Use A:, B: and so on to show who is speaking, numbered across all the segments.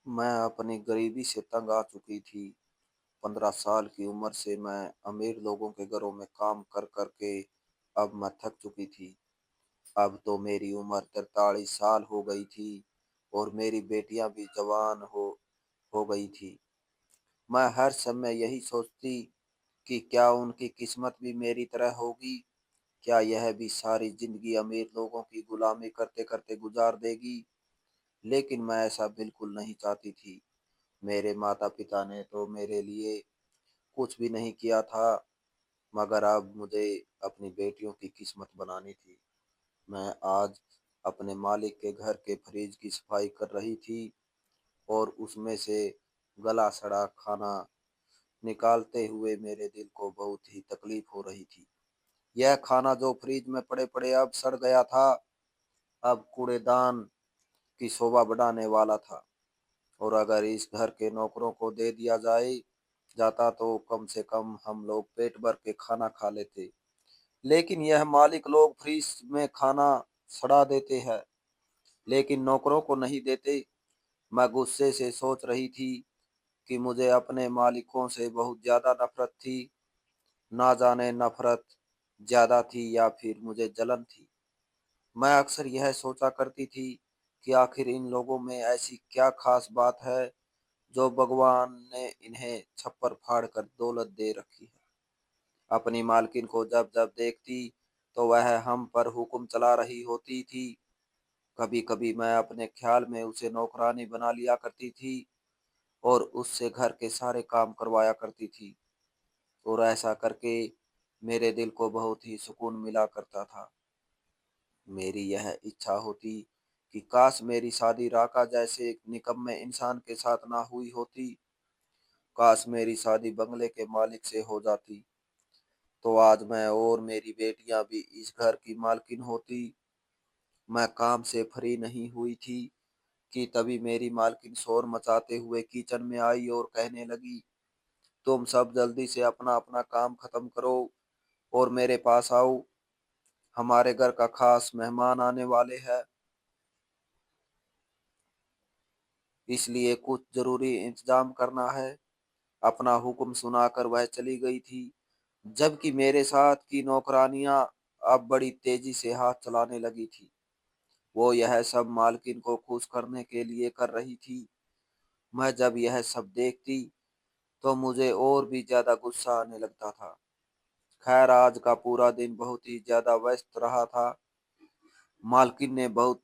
A: मैं अपनी गरीबी से तंग आ चुकी थी। 15 साल की उम्र से मैं अमीर लोगों के घरों में काम कर कर के अब मैं थक चुकी थी। अब तो मेरी उम्र 43 साल हो गई थी और मेरी बेटियां भी जवान हो गई थी। मैं हर समय यही सोचती कि क्या उनकी किस्मत भी मेरी तरह होगी? क्या यह भी सारी जिंदगी अमीर लोगों की गुलामी करते करते गुजार देगी? लेकिन मैं ऐसा बिल्कुल नहीं चाहती थी। मेरे माता-पिता ने तो मेरे लिए कुछ भी नहीं किया था, मगर अब मुझे अपनी बेटियों की किस्मत बनानी थी। मैं आज अपने मालिक के घर के फ्रिज की सफाई कर रही थी और उसमें से गला सड़ा खाना निकालते हुए मेरे दिल को बहुत ही तकलीफ हो रही थी। यह खाना जो फ्रिज में पड़े-पड़े अब सड़ गया था, अब कूड़ेदान की शोभा बढ़ाने वाला था। और अगर इस घर के नौकरों को दे दिया जाता तो कम से कम हम लोग पेट भर के खाना खा लेते। लेकिन यह मालिक लोग फ्रिज में खाना सड़ा देते हैं, लेकिन नौकरों को नहीं देते। मैं गुस्से से सोच रही थी कि मुझे अपने मालिकों से बहुत ज्यादा नफरत थी। ना जाने नफरत ज्यादा थी या फिर मुझे जलन थी। मैं अक्सर यह सोचा करती थी कि आखिर इन लोगों में ऐसी क्या खास बात है जो भगवान ने इन्हें छप्पर फाड़ कर दौलत दे रखी है। अपनी मालकिन को जब जब देखती तो वह हम पर हुक्म चला रही होती थी। कभी कभी मैं अपने ख्याल में उसे नौकरानी बना लिया करती थी और उससे घर के सारे काम करवाया करती थी। और ऐसा करके मेरे दिल को बहुत ही सुकून मिला करता था। मेरी यह इच्छा होती कि काश मेरी शादी राका जैसे एक निकम्मे इंसान के साथ ना हुई होती। काश मेरी शादी बंगले के मालिक से हो जाती, तो आज मैं और मेरी बेटियां भी इस घर की मालकिन होती। मैं काम से फ्री नहीं हुई थी कि तभी मेरी मालकिन शोर मचाते हुए किचन में आई और कहने लगी, तुम सब जल्दी से अपना अपना काम खत्म करो और मेरे पास आओ। हमारे घर का खास मेहमान आने वाले हैं, इसलिए कुछ जरूरी इंतजाम करना है। अपना हुक्म सुनाकर वह चली गई थी, जबकि मेरे साथ की नौकरानियां अब बड़ी तेजी से हाथ चलाने लगी थी। वो यह सब मालकिन को खुश करने के लिए कर रही थी। मैं जब यह सब देखती तो मुझे और भी ज्यादा गुस्सा आने लगता था। खैर, आज का पूरा दिन बहुत ही ज्यादा व्यस्त रहा था। मालकिन ने बहुत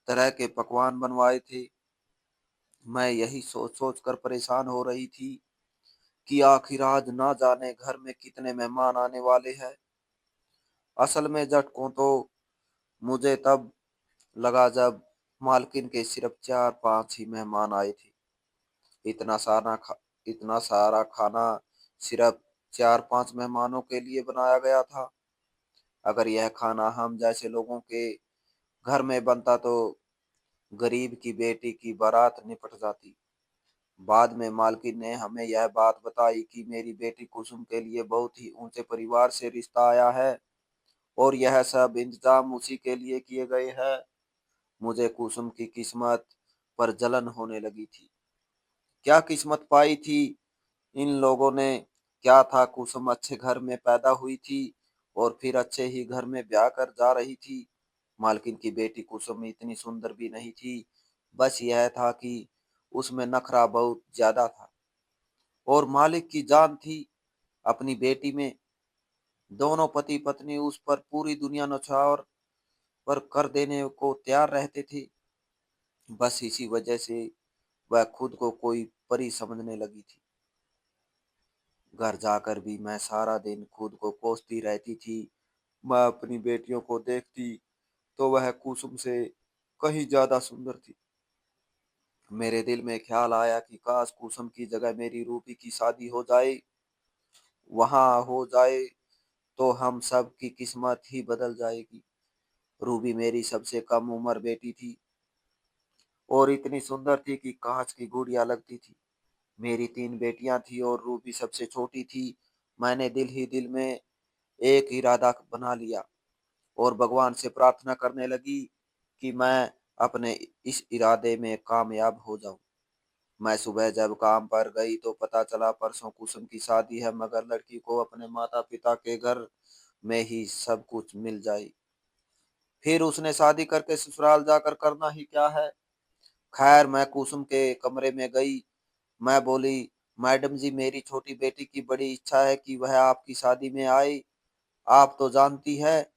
A: तरह के पकवान बनवाए थे। मैं यही सोच सोच कर परेशान हो रही थी कि आखिर आज ना जाने घर में कितने मेहमान आने वाले हैं। असल में झटकों तो मुझे तब लगा जब मालकिन के सिर्फ 4-5 ही मेहमान आए थे। इतना सारा खा इतना सारा खाना सिर्फ 4-5 मेहमानों के लिए बनाया गया था। अगर यह खाना हम जैसे लोगों के घर में बनता तो गरीब की बेटी की बारात निपट जाती। बाद में मालकिन ने हमें यह बात बताई कि मेरी बेटी कुसुम के लिए बहुत ही ऊंचे परिवार से रिश्ता आया है और यह सब इंतजाम उसी के लिए किए गए हैं। मुझे कुसुम की किस्मत पर जलन होने लगी थी। क्या किस्मत पाई थी इन लोगों ने? क्या था कुसुम अच्छे घर में पैदा हुई थी और फिर अच्छे ही घर में ब्याह कर जा रही थी। मालकिन की बेटी कुसुम इतनी सुंदर भी नहीं थी, बस यह था कि उसमें नखरा बहुत ज्यादा था। और मालिक की जान थी अपनी बेटी में। दोनों पति पत्नी उस पर पूरी दुनिया न्यौछावर पर कर देने को तैयार रहते थे। बस इसी वजह से वह खुद को कोई परी समझने लगी थी। घर जाकर भी मैं सारा दिन खुद को कोसती रहती थी। मैं अपनी बेटियों को देखती तो वह कुसुम से कहीं ज्यादा सुंदर थी। मेरे दिल में ख्याल आया कि काश कुसुम की जगह मेरी रूबी की शादी वहां हो जाए तो हम सब की किस्मत ही बदल जाएगी। रूबी मेरी सबसे कम उम्र बेटी थी और इतनी सुंदर थी कि कांच की गुड़िया लगती थी। मेरी 3 बेटियां थी और रूबी सबसे छोटी थी। मैंने दिल ही दिल में एक इरादा बना लिया और भगवान से प्रार्थना करने लगी कि मैं अपने इस इरादे में कामयाब हो जाऊं। मैं सुबह जब काम पर गई तो पता चला परसों कुसुम की शादी है, मगर लड़की को अपने माता पिता के घर में ही सब कुछ मिल जाए। फिर उसने शादी करके ससुराल जाकर करना ही क्या है। खैर मैं कुसुम के कमरे में गई। मैं बोली, मैडम जी, मेरी छोटी बेटी की बड़ी इच्छा है कि वह आपकी शादी में आए। आप तो जानती है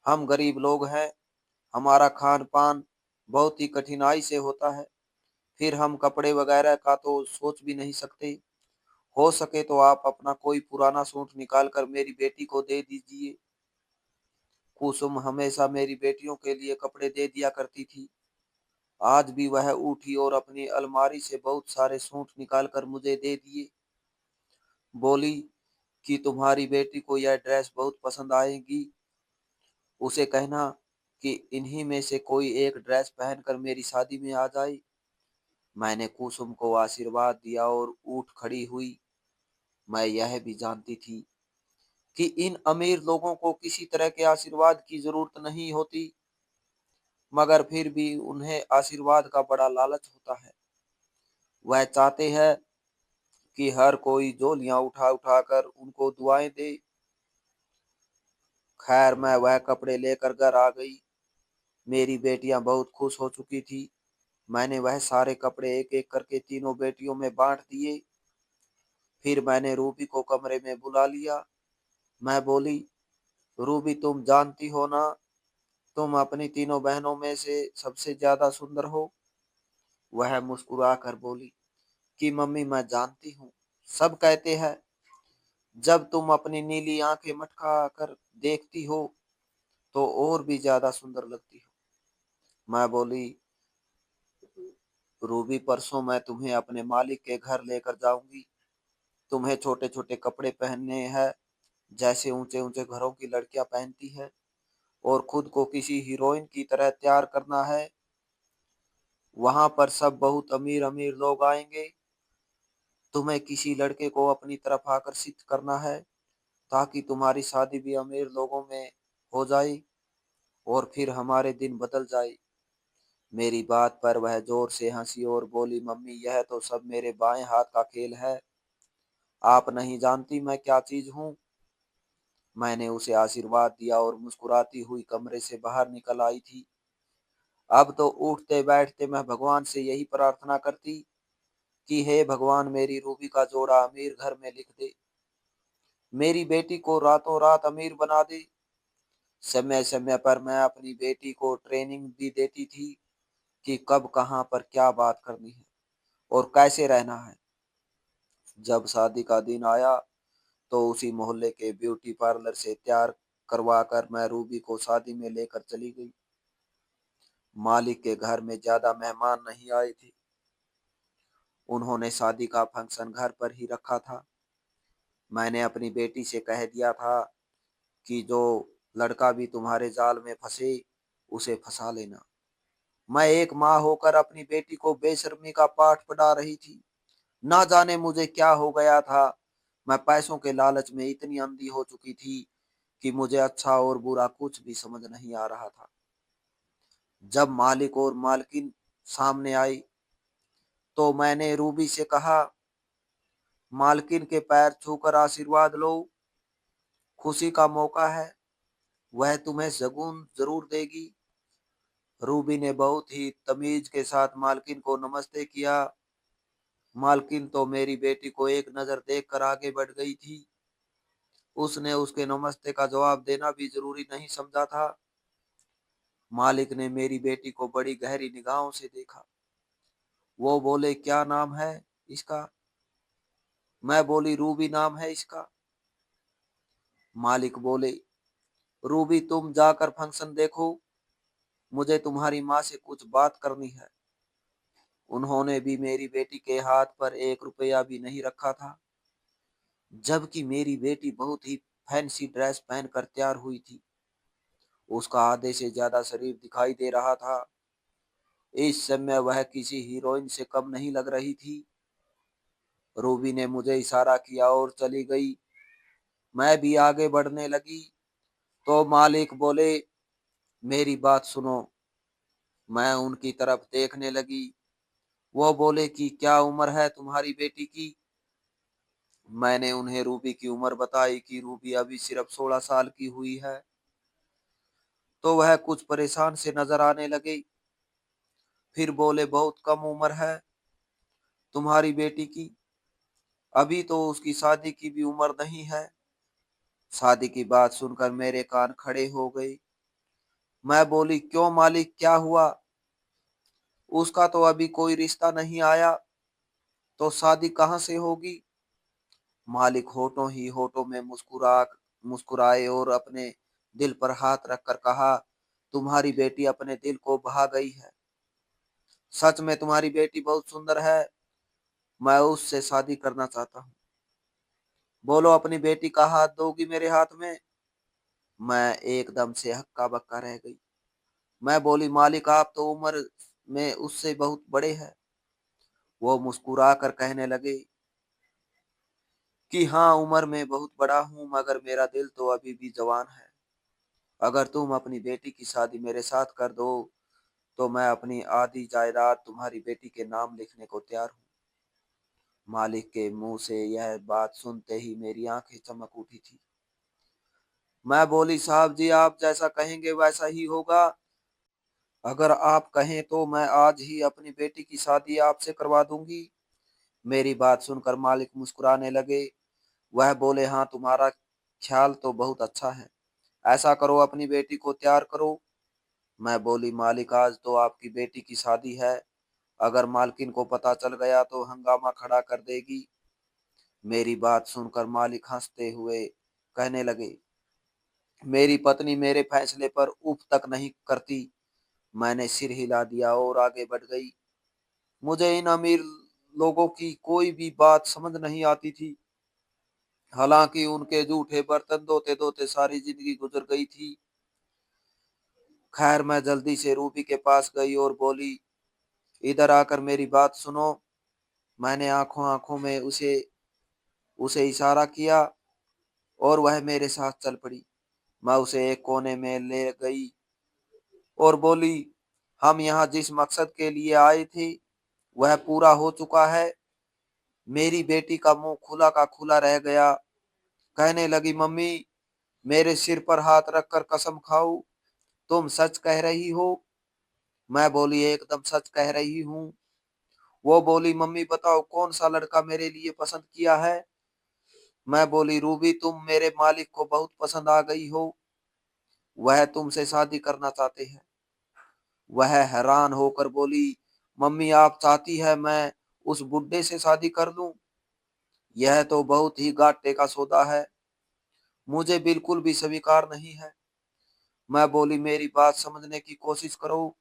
A: हम गरीब लोग हैं, हमारा खान पान बहुत ही कठिनाई से होता है, फिर हम कपड़े वगैरह का तो सोच भी नहीं सकते। हो सके तो आप अपना कोई पुराना सूट निकाल कर मेरी बेटी को दे दीजिए। कुसुम हमेशा मेरी बेटियों के लिए कपड़े दे दिया करती थी। आज भी वह उठी और अपनी अलमारी से बहुत सारे सूट निकाल कर मुझे दे दिए। बोली कि तुम्हारी बेटी को यह ड्रेस बहुत पसंद आएगी, उसे कहना कि इन्हीं में से कोई एक ड्रेस पहनकर मेरी शादी में आ जाए। मैंने कुसुम को आशीर्वाद दिया और उठ खड़ी हुई। मैं यह भी जानती थी कि इन अमीर लोगों को किसी तरह के आशीर्वाद की जरूरत नहीं होती, मगर फिर भी उन्हें आशीर्वाद का बड़ा लालच होता है। वह चाहते हैं कि हर कोई झोलियां उठा उठा कर उनको दुआएं दे। खैर मैं वह कपड़े लेकर घर आ गई। मेरी बेटियां बहुत खुश हो चुकी थी। मैंने वह सारे कपड़े एक एक करके तीनों बेटियों में बांट दिए। फिर मैंने रूबी को कमरे में बुला लिया। मैं बोली, रूबी, तुम जानती हो ना, तुम अपनी तीनों बहनों में से सबसे ज्यादा सुंदर हो। वह मुस्कुराकर बोली कि मम्मी, मैं जानती हूँ, सब कहते हैं, जब तुम अपनी नीली आंखें मटका कर देखती हो तो और भी ज्यादा सुंदर लगती हो। मैं बोली, रूबी, परसों मैं तुम्हें अपने मालिक के घर लेकर जाऊंगी। तुम्हें छोटे छोटे कपड़े पहनने हैं, जैसे ऊंचे ऊंचे घरों की लड़कियां पहनती है, और खुद को किसी हीरोइन की तरह तैयार करना है। वहां पर सब बहुत अमीर अमीर लोग आएंगे। तुम्हें किसी लड़के को अपनी तरफ आकर्षित करना है, ताकि तुम्हारी शादी भी अमीर लोगों में हो जाए और फिर हमारे दिन बदल जाए। मेरी बात पर वह जोर से हंसी और बोली, मम्मी, यह तो सब मेरे बाएं हाथ का खेल है। आप नहीं जानती मैं क्या चीज हूँ। मैंने उसे आशीर्वाद दिया और मुस्कुराती हुई कमरे से बाहर निकल आई थी। अब तो उठते बैठते मैं भगवान से यही प्रार्थना करती कि हे भगवान, मेरी रूबी का जोड़ा अमीर घर में लिख दे, मेरी बेटी को रातों रात अमीर बना दे। समय समय पर मैं अपनी बेटी को ट्रेनिंग भी देती थी कि कब कहाँ पर क्या बात करनी है और कैसे रहना है। जब शादी का दिन आया तो उसी मोहल्ले के ब्यूटी पार्लर से तैयार करवा कर मैं रूबी को शादी में लेकर चली गई। मालिक के घर में ज्यादा मेहमान नहीं आए थे। उन्होंने शादी का फंक्शन घर पर ही रखा था। मैंने अपनी बेटी से कह दिया था कि जो लड़का भी तुम्हारे जाल में फंसे, उसे फंसा लेना। मैं एक माँ होकर अपनी बेटी को बेशर्मी का पाठ पढ़ा रही थी। ना जाने मुझे क्या हो गया था। मैं पैसों के लालच में इतनी अंधी हो चुकी थी कि मुझे अच्छा और बुरा कुछ भी समझ नहीं आ रहा था। जब मालिक और मालकिन सामने आई तो मैंने रूबी से कहा, मालकिन के पैर छूकर आशीर्वाद लो, खुशी का मौका है, वह तुम्हें शगुन जरूर देगी। रूबी ने बहुत ही तमीज के साथ मालकिन को नमस्ते किया। मालकिन तो मेरी बेटी को एक नजर देखकर आगे बढ़ गई थी। उसने उसके नमस्ते का जवाब देना भी जरूरी नहीं समझा था। मालिक ने मेरी बेटी को बड़ी गहरी निगाहों से देखा। वो बोले, क्या नाम है इसका। मैं बोली, रूबी नाम है इसका। मालिक बोले, रूबी, तुम जाकर फंक्शन देखो, मुझे तुम्हारी माँ से कुछ बात करनी है। उन्होंने भी मेरी बेटी के हाथ पर 1 रुपया भी नहीं रखा था, जबकि मेरी बेटी बहुत ही फैंसी ड्रेस पहनकर तैयार हुई थी। उसका आधे से ज्यादा शरीर दिखाई दे रहा था। इस समय वह किसी हीरोइन से कम नहीं लग रही थी। रूबी ने मुझे इशारा किया और चली गई। मैं भी आगे बढ़ने लगी तो मालिक बोले, मेरी बात सुनो। मैं उनकी तरफ देखने लगी। वो बोले कि क्या उम्र है तुम्हारी बेटी की। मैंने उन्हें रूबी की उम्र बताई कि रूबी अभी सिर्फ 16 साल की हुई है। तो वह कुछ परेशान से नजर आने लगे। फिर बोले बहुत कम उम्र है तुम्हारी बेटी की, अभी तो उसकी शादी की भी उम्र नहीं है। शादी की बात सुनकर मेरे कान खड़े हो गए। मैं बोली क्यों मालिक, क्या हुआ? उसका तो अभी कोई रिश्ता नहीं आया, तो शादी कहाँ से होगी? मालिक होठों ही होठों में मुस्कुराए और अपने दिल पर हाथ रखकर कहा, तुम्हारी बेटी अपने दिल को भा गई है। सच में तुम्हारी बेटी बहुत सुंदर है, मैं उससे शादी करना चाहता हूँ। बोलो अपनी बेटी का हाथ दोगी मेरे हाथ में? मैं एकदम से हक्का बक्का रह गई। मैं बोली मालिक आप तो उम्र में उससे बहुत बड़े हैं। वो मुस्कुरा कर कहने लगे कि हाँ उम्र में बहुत बड़ा हूँ, मगर मेरा दिल तो अभी भी जवान है। अगर तुम अपनी बेटी की शादी मेरे साथ कर दो तो मैं अपनी आधी जायदाद तुम्हारी बेटी के नाम लिखने को तैयार हूँ। मालिक के मुंह से यह बात सुनते ही मेरी आंखें चमक उठी थी। मैं बोली साहब जी आप जैसा कहेंगे वैसा ही होगा। अगर आप कहें तो मैं आज ही अपनी बेटी की शादी आपसे करवा दूंगी। मेरी बात सुनकर मालिक मुस्कुराने लगे। वह बोले हाँ तुम्हारा ख्याल तो बहुत अच्छा है, ऐसा करो अपनी बेटी को तैयार करो। मैं बोली मालिक आज तो आपकी बेटी की शादी है, अगर मालकिन को पता चल गया तो हंगामा खड़ा कर देगी। मेरी बात सुनकर मालिक हंसते हुए कहने लगे, मेरी पत्नी मेरे फैसले पर उफ तक नहीं करती। मैंने सिर हिला दिया और आगे बढ़ गई। मुझे इन अमीर लोगों की कोई भी बात समझ नहीं आती थी। हालांकि उनके जूठे बर्तन धोते धोते सारी जिंदगी गुजर गई थी। खैर मैं जल्दी से रूबी के पास गई और बोली, इधर आकर मेरी बात सुनो। मैंने आंखों आंखों में उसे उसे इशारा किया और वह मेरे साथ चल पड़ी। मैं उसे एक कोने में ले गई और बोली, हम यहाँ जिस मकसद के लिए आए थे वह पूरा हो चुका है। मेरी बेटी का मुंह खुला का खुला रह गया। कहने लगी, मम्मी मेरे सिर पर हाथ रखकर कसम खाओ तुम सच कह रही हो। मैं बोली एकदम सच कह रही हूँ। वो बोली, मम्मी बताओ कौन सा लड़का मेरे लिए पसंद किया है। मैं बोली, रूबी तुम मेरे मालिक को बहुत पसंद आ गई हो, वह तुमसे शादी करना चाहते हैं। वह हैरान होकर बोली, मम्मी आप चाहती है मैं उस बुड्ढे से शादी कर लूं? यह तो बहुत ही घाटे का सौदा है, मुझे बिल्कुल भी स्वीकार नहीं है। मैं बोली, मेरी बात समझने की कोशिश करो।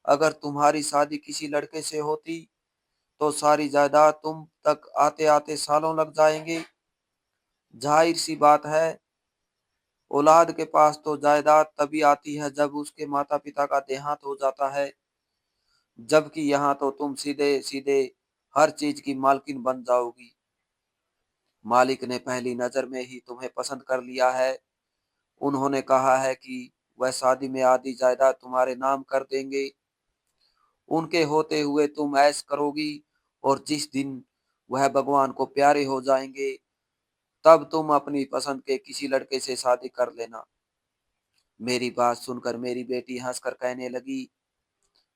A: अगर तुम्हारी शादी किसी लड़के से होती तो सारी जायदाद तुम तक आते आते सालों लग जाएंगे। जाहिर सी बात है, औलाद के पास तो जायदाद तभी आती है जब उसके माता पिता का देहांत हो जाता है, जबकि यहाँ तो तुम सीधे सीधे हर चीज की मालकिन बन जाओगी। मालिक ने पहली नजर में ही तुम्हें पसंद कर लिया है। उन्होंने कहा है कि वह शादी में आधी जायदाद तुम्हारे नाम कर देंगे। उनके होते हुए तुम ऐश करोगी और जिस दिन वह भगवान को प्यारे हो जाएंगे तब तुम अपनी पसंद के किसी लड़के से शादी कर लेना। मेरी बात सुनकर मेरी बेटी हंसकर कहने लगी,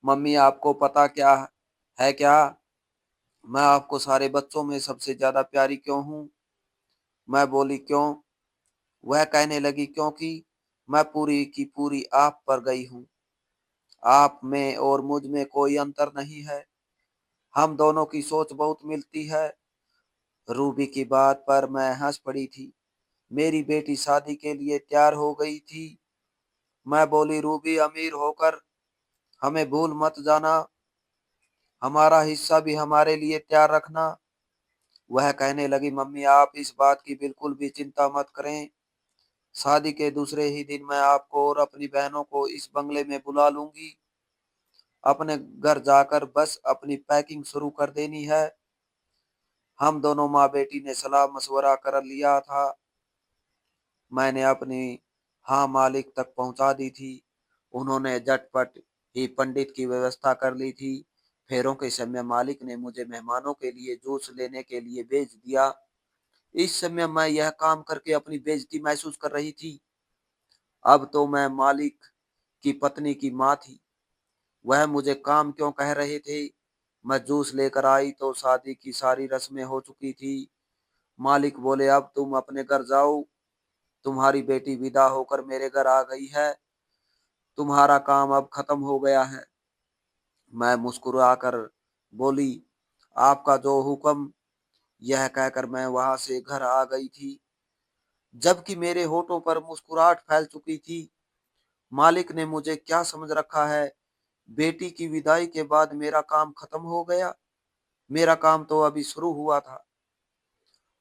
A: मम्मी आपको पता क्या है क्या, मैं आपको सारे बच्चों में सबसे ज्यादा प्यारी क्यों हूँ? मैं बोली क्यों? वह कहने लगी क्योंकि मैं पूरी की पूरी आप पर गई हूँ। आप में और मुझ में कोई अंतर नहीं है, हम दोनों की सोच बहुत मिलती है। रूबी की बात पर मैं हंस पड़ी थी। मेरी बेटी शादी के लिए तैयार हो गई थी। मैं बोली, रूबी अमीर होकर हमें भूल मत जाना, हमारा हिस्सा भी हमारे लिए तैयार रखना। वह कहने लगी, मम्मी आप इस बात की बिल्कुल भी चिंता मत करें। शादी के दूसरे ही दिन मैं आपको और अपनी बहनों को इस बंगले में बुला लूंगी। अपने घर जाकर बस अपनी पैकिंग शुरू कर देनी है। हम दोनों माँ बेटी ने सलाह मशवरा कर लिया था। मैंने अपनी हाँ मालिक तक पहुंचा दी थी। उन्होंने झटपट ही पंडित की व्यवस्था कर ली थी। फेरों के समय मालिक ने मुझे मेहमानों के लिए जूस लेने के लिए भेज दिया। इस समय मैं यह काम करके अपनी बेइज्जती महसूस कर रही थी। अब तो मैं मालिक की पत्नी की माँ थी। वह मुझे काम क्यों कह रहे थे? मैं जूस लेकर आई तो शादी की सारी रस्में हो चुकी थी। मालिक बोले, अब तुम अपने घर जाओ। तुम्हारी बेटी विदा होकर मेरे घर आ गई है। तुम्हारा काम अब खत्म हो गया है। मैं मुस्कुराकर बोली, आपका जो हुक्म। यह कहकर मैं वहां से घर आ गई थी, जबकि मेरे होठों पर मुस्कुराहट फैल चुकी थी। मालिक ने मुझे क्या समझ रखा है? बेटी की विदाई के बाद मेरा काम खत्म हो गया? मेरा काम तो अभी शुरू हुआ था।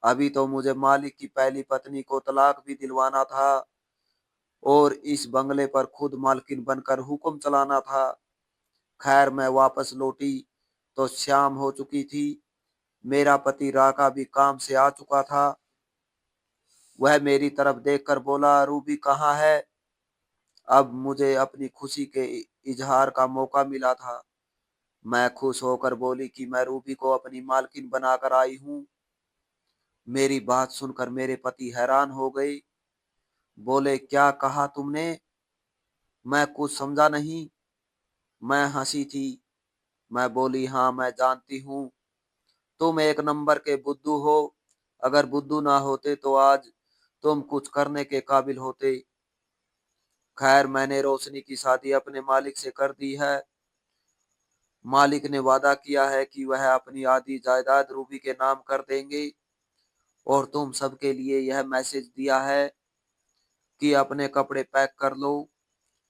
A: अभी तो मुझे मालिक की पहली पत्नी को तलाक भी दिलवाना था और इस बंगले पर खुद मालकिन बनकर हुक्म चलाना था। खैर, मैं वापस लौटी तो शाम हो चुकी थी। मेरा पति राका भी काम से आ चुका था। वह मेरी तरफ देखकर बोला, रूबी कहाँ है? अब मुझे अपनी खुशी के इजहार का मौका मिला था। मैं खुश होकर बोली कि मैं रूबी को अपनी मालकिन बनाकर आई हूँ। मेरी बात सुनकर मेरे पति हैरान हो गए। बोले, क्या कहा तुमने? मैं कुछ समझा नहीं। मैं हंसी थी। मैं बोली, हाँ मैं जानती हूँ, तुम एक नंबर के बुद्धू हो। अगर बुद्धू ना होते तो आज तुम कुछ करने के काबिल होते। खैर, मैंने रोशनी की शादी अपने मालिक से कर दी है। मालिक ने वादा किया है कि वह अपनी आधी जायदाद रूबी के नाम कर देंगे। और तुम सबके लिए यह मैसेज दिया है कि अपने कपड़े पैक कर लो।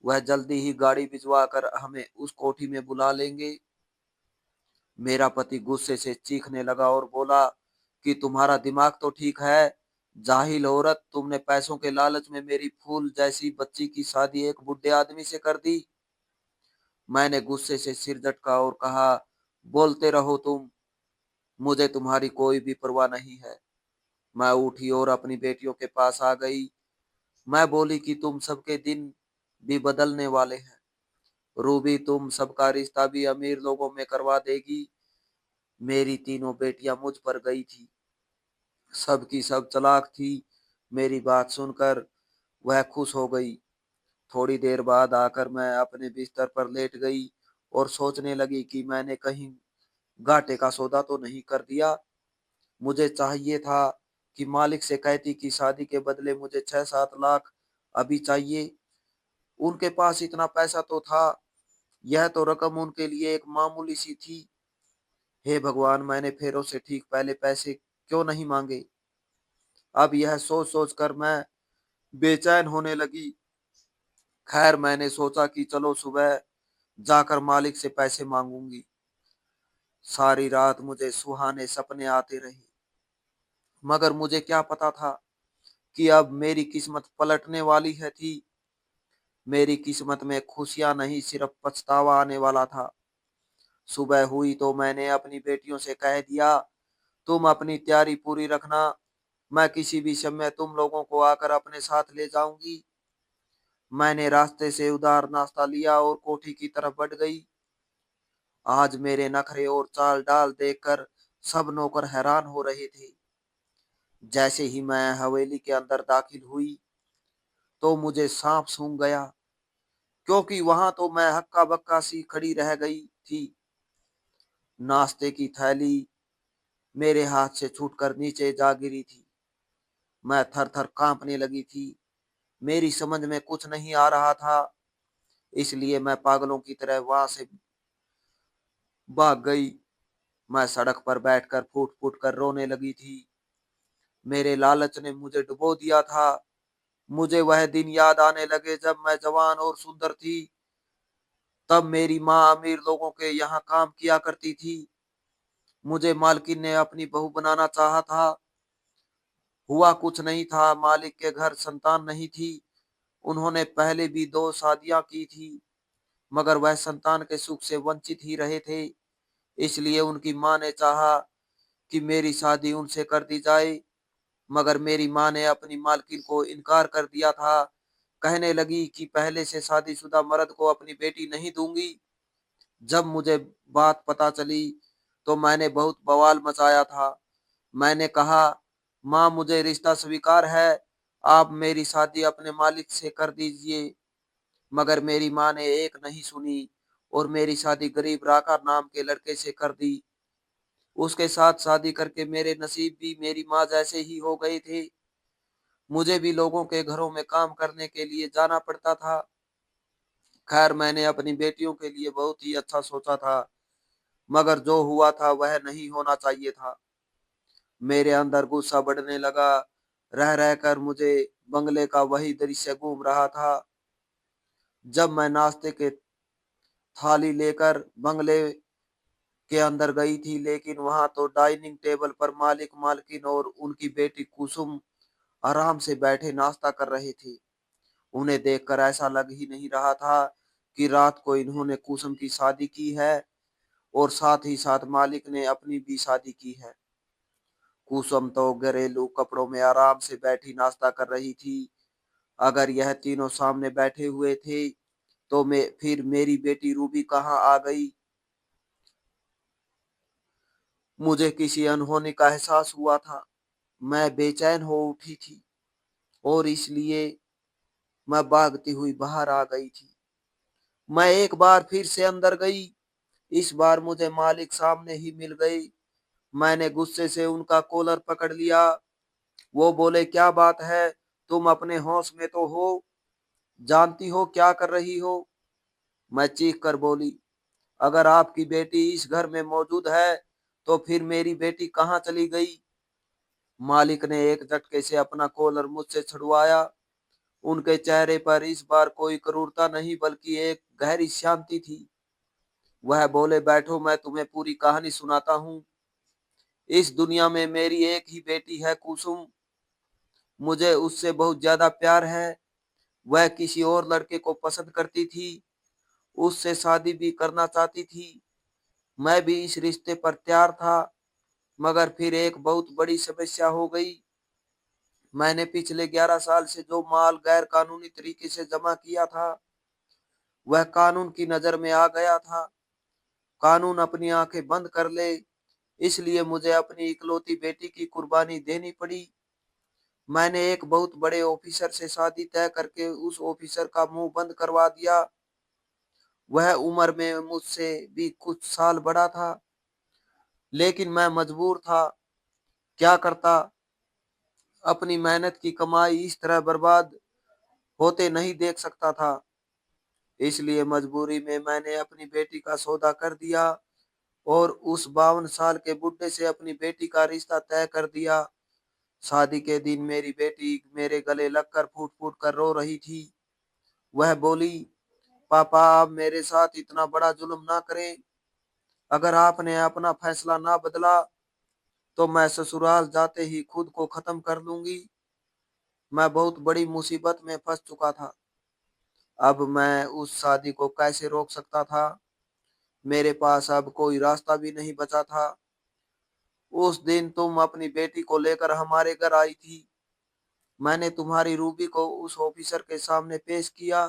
A: वह जल्दी ही गाड़ी भिजवा कर हमें उस कोठी में बुला लेंगे। मेरा पति गुस्से से चीखने लगा और बोला कि तुम्हारा दिमाग तो ठीक है, जाहिल औरत, तुमने पैसों के लालच में मेरी फूल जैसी बच्ची की शादी एक बुढ़े आदमी से कर दी। मैंने गुस्से से सिर झटका और कहा, बोलते रहो तुम, मुझे तुम्हारी कोई भी परवाह नहीं है। मैं उठी और अपनी बेटियों के पास आ गई। मैं बोली कि तुम सबके दिन भी बदलने वाले हैं। रूबी तुम सबका रिश्ता भी अमीर लोगों में करवा देगी। मेरी तीनों बेटियां मुझ पर गई थी। सब की सब चालाक थी। मेरी बात सुनकर वह खुश हो गई। थोड़ी देर बाद आकर मैं अपने बिस्तर पर लेट गई और सोचने लगी कि मैंने कहीं घाटे का सौदा तो नहीं कर दिया। मुझे चाहिए था कि मालिक से कहती कि शादी के बदले मुझे 6-7 लाख अभी चाहिए। उनके पास इतना पैसा तो था। यह तो रकम उनके लिए एक मामूली सी थी। हे भगवान, मैंने फेरों से ठीक पहले पैसे क्यों नहीं मांगे? अब यह सोच सोच कर मैं बेचैन होने लगी। खैर, मैंने सोचा कि चलो सुबह जाकर मालिक से पैसे मांगूंगी। सारी रात मुझे सुहाने सपने आते रहे, मगर मुझे क्या पता था कि अब मेरी किस्मत पलटने वाली है थी। मेरी किस्मत में खुशियां नहीं, सिर्फ पछतावा आने वाला था। सुबह हुई तो मैंने अपनी बेटियों से कह दिया, तुम अपनी तैयारी पूरी रखना। मैं किसी भी समय तुम लोगों को आकर अपने साथ ले जाऊंगी। मैंने रास्ते से उधार नाश्ता लिया और कोठी की तरफ बढ़ गई। आज मेरे नखरे और चाल डाल देखकर सब नौकर हैरान हो रहे थे। जैसे ही मैं हवेली के अंदर दाखिल हुई तो मुझे सांप सूंघ गया, क्योंकि वहां तो मैं हक्का बक्का सी खड़ी रह गई थी। नाश्ते की थैली मेरे हाथ से छूटकर नीचे जा गिरी थी। मैं थर थर कांपने लगी थी। मेरी समझ में कुछ नहीं आ रहा था, इसलिए मैं पागलों की तरह वहां से भाग गई। मैं सड़क पर बैठकर फूट फूट कर रोने लगी थी। मेरे लालच ने मुझे डुबो दिया था। मुझे वह दिन याद आने लगे जब मैं जवान और सुंदर थी। तब मेरी माँ अमीर लोगों के यहाँ काम किया करती थी। मुझे मालकिन ने अपनी बहू बनाना चाहा था। हुआ कुछ नहीं था, मालिक के घर संतान नहीं थी। उन्होंने पहले भी 2 शादियां की थी, मगर वह संतान के सुख से वंचित ही रहे थे। इसलिए उनकी माँ ने चाहा कि मेरी शादी उनसे कर दी जाए, मगर मेरी माँ ने अपनी मालकिन को इनकार कर दिया था। कहने लगी कि पहले से शादीशुदा मर्द को अपनी बेटी नहीं दूंगी। जब मुझे बात पता चली तो मैंने बहुत बवाल मचाया था। मैंने कहा, माँ मुझे रिश्ता स्वीकार है, आप मेरी शादी अपने मालिक से कर दीजिए। मगर मेरी माँ ने एक नहीं सुनी और मेरी शादी गरीब राका नाम के लड़के से कर दी। उसके साथ शादी करके मेरे नसीब भी मेरी माँ जैसे ही हो गए थे। मुझे भी लोगों के घरों में काम करने के लिए जाना पड़ता था। खैर मैंने अपनी बेटियों के लिए बहुत ही अच्छा सोचा था, मगर जो हुआ था वह नहीं होना चाहिए था। मेरे अंदर गुस्सा बढ़ने लगा। रह रहकर मुझे बंगले का वही दृश्य घूम रहा था। जब मैं नाश्ते के थाली लेकर बंगले के अंदर गई थी, लेकिन वहां तो डाइनिंग टेबल पर मालिक मालकिन और उनकी बेटी कुसुम आराम से बैठे नाश्ता कर रहे थे। उन्हें देखकर ऐसा लग ही नहीं रहा था कि रात को इन्होंने कुसुम की शादी की है और साथ ही साथ मालिक ने अपनी भी शादी की है। कुसुम तो घरेलू कपड़ों में आराम से बैठी नाश्ता कर रही थी। अगर यह तीनों सामने बैठे हुए थे तो मैं फिर मेरी बेटी रूबी कहाँ आ गई। मुझे किसी अनहोनी का एहसास हुआ था। मैं बेचैन हो उठी थी और इसलिए मैं भागती हुई बाहर आ गई थी। मैं एक बार फिर से अंदर गई। इस बार मुझे मालिक सामने ही मिल गए। मैंने गुस्से से उनका कॉलर पकड़ लिया। वो बोले, क्या बात है, तुम अपने होश में तो हो, जानती हो क्या कर रही हो। मैं चीख कर बोली, अगर आपकी बेटी इस घर में मौजूद है तो फिर मेरी बेटी कहाँ चली गई। मालिक ने एक झटके से अपना कॉलर मुझसे छुड़वाया। उनके चेहरे पर इस बार कोई क्रूरता नहीं बल्कि एक गहरी शांति थी। वह बोले, बैठो, मैं तुम्हें पूरी कहानी सुनाता हूँ। इस दुनिया में मेरी एक ही बेटी है कुसुम। मुझे उससे बहुत ज्यादा प्यार है। वह किसी और लड़के को पसंद करती थी, उससे शादी भी करना चाहती थी। मैं भी इस रिश्ते पर तैयार था, मगर फिर एक बहुत बड़ी समस्या हो गई। मैंने पिछले 11 साल से जो माल गैर कानूनी तरीके से जमा किया था वह कानून की नजर में आ गया था। कानून अपनी आंखें बंद कर ले, इसलिए मुझे अपनी इकलौती बेटी की कुर्बानी देनी पड़ी। मैंने एक बहुत बड़े ऑफिसर से शादी तय करके उस ऑफिसर का मुंह बंद करवा दिया। वह उम्र में मुझसे भी कुछ साल बड़ा था, लेकिन मैं मजबूर था। क्या करता, अपनी मेहनत की कमाई इस तरह बर्बाद होते नहीं देख सकता था। इसलिए मजबूरी में मैंने अपनी बेटी का सौदा कर दिया और उस 52 साल के बुड्ढे से अपनी बेटी का रिश्ता तय कर दिया। शादी के दिन मेरी बेटी मेरे गले लगकर फूट फूट कर रो रही थी। वह बोली, पापा आप मेरे साथ इतना बड़ा जुल्म ना करें। अगर आपने अपना फैसला ना बदला तो मैं ससुराल जाते ही खुद को खत्म कर लूंगी। मैं बहुत बड़ी मुसीबत में फंस चुका था। अब मैं उस शादी को कैसे रोक सकता था। मेरे पास अब कोई रास्ता भी नहीं बचा था। उस दिन तुम अपनी बेटी को लेकर हमारे घर आई थी। मैंने तुम्हारी रूबी को उस ऑफिसर के सामने पेश किया।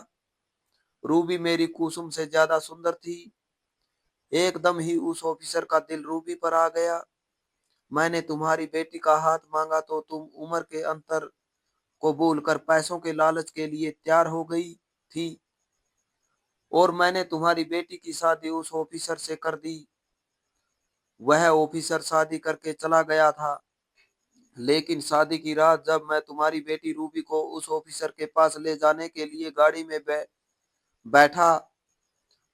A: रूबी मेरी कुसुम से ज्यादा सुंदर थी। एकदम ही उस ऑफिसर का दिल रूबी पर आ गया। मैंने तुम्हारी बेटी का हाथ मांगा तो तुम उम्र के अंतर को भूलकर पैसों के लालच के लिए तैयार हो गई थी और मैंने तुम्हारी बेटी की शादी उस ऑफिसर से कर दी। वह ऑफिसर शादी करके चला गया था, लेकिन शादी की रात जब मैं तुम्हारी बेटी रूबी को उस ऑफिसर के पास ले जाने के लिए गाड़ी में बैठा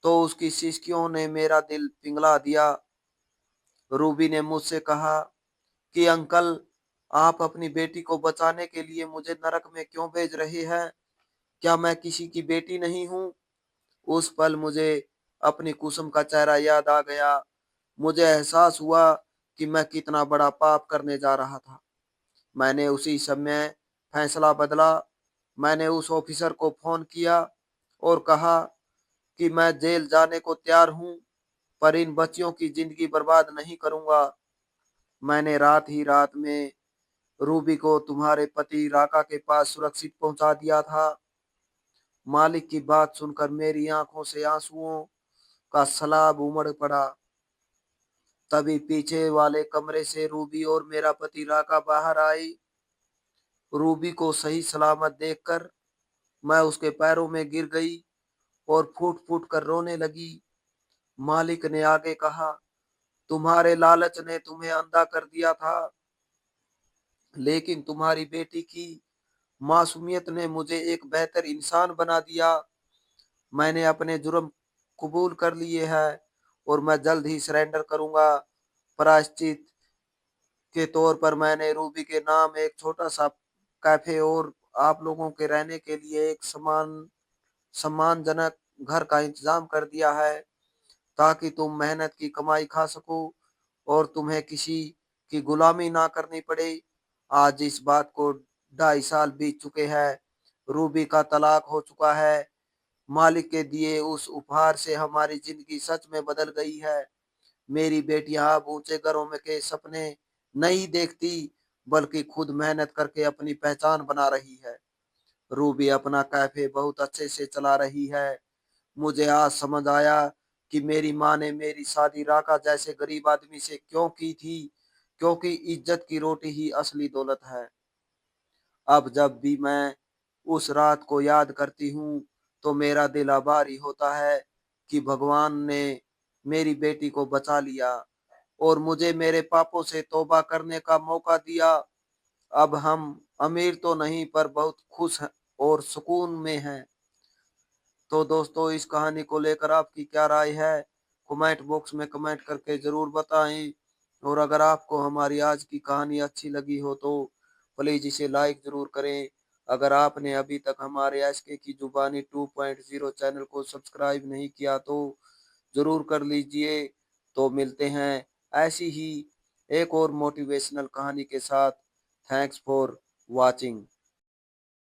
A: तो उसकी सिसकियों ने मेरा दिल पिघला दिया। रूबी ने मुझसे कहा कि अंकल, आप अपनी बेटी को बचाने के लिए मुझे नरक में क्यों भेज रहे हैं। क्या मैं किसी की बेटी नहीं हूँ। उस पल मुझे अपनी कुसुम का चेहरा याद आ गया। मुझे एहसास हुआ कि मैं कितना बड़ा पाप करने जा रहा था। मैंने उसी समय फैसला बदला। मैंने उस ऑफिसर को फोन किया और कहा कि मैं जेल जाने को तैयार हूँ, पर इन बच्चियों की जिंदगी बर्बाद नहीं करूंगा। मैंने रात ही रात में रूबी को तुम्हारे पति राका के पास सुरक्षित पहुंचा दिया था। मालिक की बात सुनकर मेरी आंखों से आंसुओं का सैलाब उमड़ पड़ा। तभी पीछे वाले कमरे से रूबी और मेरा पति राका बाहर आई। रूबी को सही सलामत देखकर मैं उसके पैरों में गिर गई और फूट फूट कर रोने लगी। मालिक ने आगे कहा, तुम्हारे लालच ने तुम्हें अंधा कर दिया था, लेकिन तुम्हारी बेटी की मासूमियत ने मुझे एक बेहतर इंसान बना दिया। मैंने अपने जुर्म कबूल कर लिए हैं और मैं जल्द ही सरेंडर करूंगा। प्रायश्चित के तौर पर मैंने रूबी के नाम एक छोटा सा कैफे और आप लोगों के रहने के लिए एक सम्मानजनक घर का इंतजाम कर दिया है, ताकि तुम मेहनत की कमाई खा सको और तुम्हें किसी की गुलामी ना करनी पड़े। आज इस बात को 2.5 साल बीत चुके हैं। रूबी का तलाक हो चुका है। मालिक के दिए उस उपहार से हमारी जिंदगी सच में बदल गई है। मेरी बेटियां अब ऊंचे घरों में के सपने नहीं देखती, बल्कि खुद मेहनत करके अपनी पहचान बना रही है। रूबी अपना कैफे बहुत अच्छे से चला रही है। मुझे आज समझ आया कि मेरी माँ ने मेरी शादी राका जैसे गरीब आदमी से क्यों की थी, क्योंकि इज्जत की रोटी ही असली दौलत है। अब जब भी मैं उस रात को याद करती हूँ, तो मेरा दिल आभारी होता है कि भगवान ने मेरी बेटी को बचा लिया और मुझे मेरे पापों से तौबा करने का मौका दिया। अब हम अमीर तो नहीं, पर बहुत खुश हैं और सुकून में हैं। तो दोस्तों, इस कहानी को लेकर आपकी क्या राय है? कमेंट बॉक्स में कमेंट करके ज़रूर बताएं। और अगर आपको हमारी आज की कहानी अच्छी लगी हो तो प्लीज़ इसे लाइक ज़रूर करें। अगर आपने अभी तक हमारे एसके की जुबानी 2.0 चैनल को सब्सक्राइब नहीं किया तो ज़रूर कर लीजिए। तो मिलते हैं ऐसी ही एक और मोटिवेशनल कहानी के साथ। Thanks for watching.